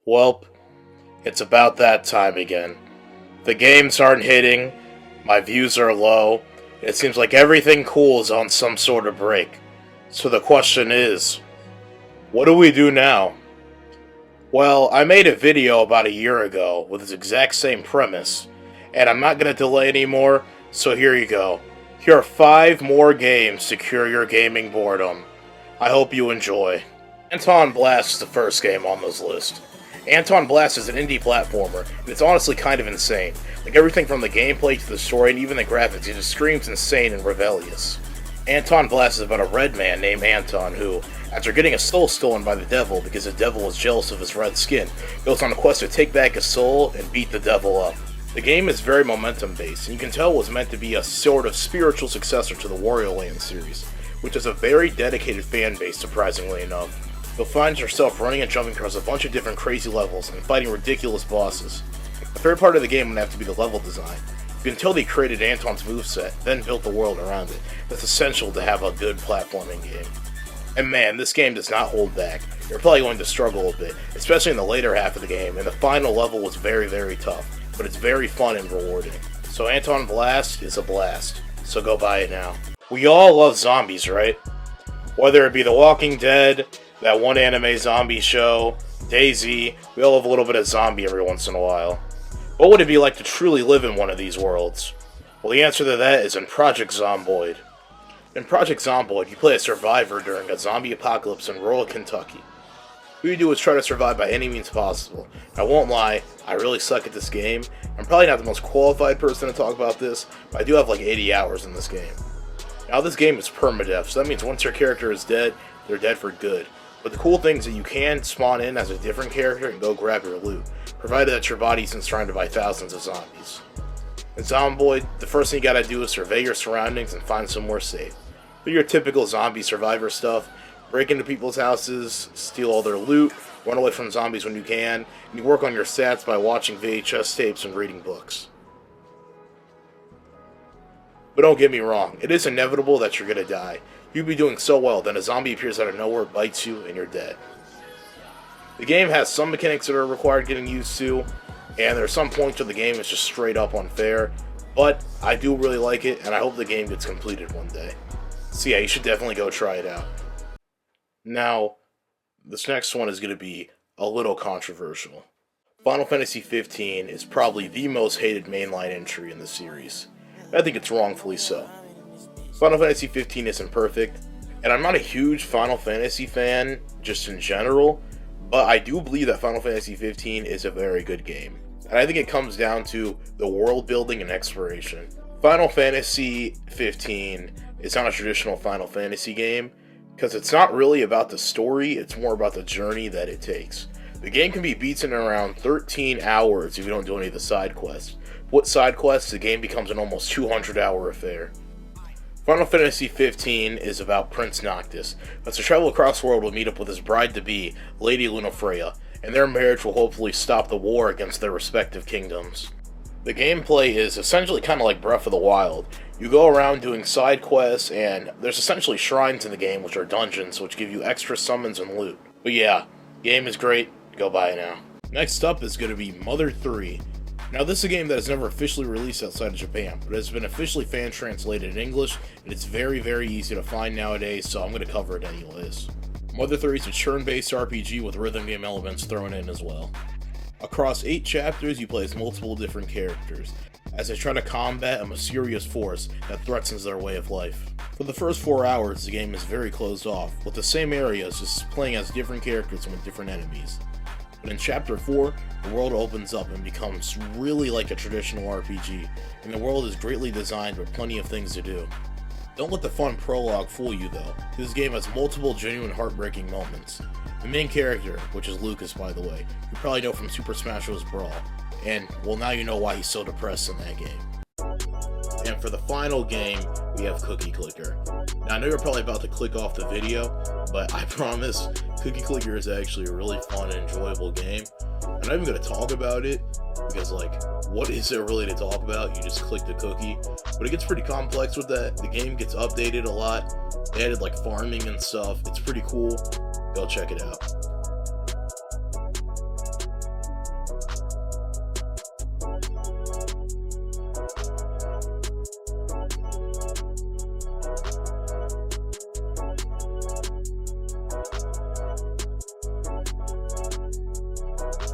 Welp, it's about that time again. The games aren't hitting, my views are low, and it seems like everything cool is on some sort of break. So the question is, what do we do now? Well, I made a video about a year ago with this exact same premise, and I'm not going to delay anymore, so here you go. Here are 5 more games to cure your gaming boredom. I hope you enjoy. Anton Blast is the first game on this list. Anton Blast is an indie platformer, and it's honestly kind of insane. Like everything from the gameplay to the story and even the graphics, it just screams insane and rebellious. Anton Blast is about a red man named Anton who, after getting his soul stolen by the devil because the devil was jealous of his red skin, goes on a quest to take back his soul and beat the devil up. The game is very momentum based, and you can tell it was meant to be a sort of spiritual successor to the Wario Land series, which has a very dedicated fan base surprisingly enough. You'll find yourself running and jumping across a bunch of different crazy levels and fighting ridiculous bosses. The third part of the game would have to be the level design. You can tell they created Anton's moveset, then built the world around it. That's essential to have a good platforming game. And man, this game does not hold back. You're probably going to struggle a bit, especially in the later half of the game, and the final level was very, very tough, but it's very fun and rewarding. So Anton Blast is a blast, so go buy it now. We all love zombies, right? Whether it be The Walking Dead, that one anime zombie show, DayZ, we all have a little bit of zombie every once in a while. What would it be like to truly live in one of these worlds? Well, the answer to that is in Project Zomboid. In Project Zomboid, you play a survivor during a zombie apocalypse in rural Kentucky. What you do is try to survive by any means possible. I won't lie, I really suck at this game. I'm probably not the most qualified person to talk about this, but I do have like 80 hours in this game. Now this game is permadeath, so that means once your character is dead, they're dead for good. But the cool thing is that you can spawn in as a different character and go grab your loot, provided that your body isn't surrounded by thousands of zombies. In Zomboid, the first thing you gotta do is survey your surroundings and find somewhere safe. Do your typical zombie survivor stuff, break into people's houses, steal all their loot, run away from zombies when you can, and you work on your stats by watching VHS tapes and reading books. But don't get me wrong, it is inevitable that you're gonna die. You'd be doing so well, then a zombie appears out of nowhere, bites you, and you're dead. The game has some mechanics that are required getting used to, and there are some points where the game is just straight up unfair, but I do really like it, and I hope the game gets completed one day. So yeah, you should definitely go try it out. Now, this next one is going to be a little controversial. Final Fantasy XV is probably the most hated mainline entry in the series. I think it's wrongfully so. Final Fantasy XV isn't perfect, and I'm not a huge Final Fantasy fan, just in general, but I do believe that Final Fantasy XV is a very good game. And I think it comes down to the world building and exploration. Final Fantasy XV is not a traditional Final Fantasy game, because it's not really about the story, it's more about the journey that it takes. The game can be beaten in around 13 hours if you don't do any of the side quests. With side quests, the game becomes an almost 200-hour affair. Final Fantasy XV is about Prince Noctis, who has to travel across the world to meet up with his bride-to-be, Lady Lunafreya, and their marriage will hopefully stop the war against their respective kingdoms. The gameplay is essentially kind of like Breath of the Wild. You go around doing side quests, and there's essentially shrines in the game, which are dungeons, which give you extra summons and loot. But yeah, game is great, go buy it now. Next up is going to be Mother 3. Now this is a game that is never officially released outside of Japan, but it has been officially fan translated in English, and it's very, very easy to find nowadays, so I'm going to cover it anyways. Mother 3 is a turn-based RPG with rhythm game elements thrown in as well. Across 8 chapters, you play as multiple different characters, as they try to combat a mysterious force that threatens their way of life. For the first 4 hours, the game is very closed off, with the same areas just playing as different characters with different enemies. But in Chapter 4, the world opens up and becomes really like a traditional RPG, and the world is greatly designed with plenty of things to do. Don't let the fun prologue fool you though, this game has multiple genuine heartbreaking moments. The main character, which is Lucas by the way, you probably know from Super Smash Bros. Brawl, and well now you know why he's so depressed in that game. And for the final game, we have Cookie Clicker. Now I know you're probably about to click off the video, but I promise, Cookie Clicker is actually a really fun and enjoyable game. I'm not even going to talk about it, because like, what is there really to talk about? You just click the cookie. But it gets pretty complex with that. The game gets updated a lot. They added like farming and stuff. It's pretty cool. Go check it out.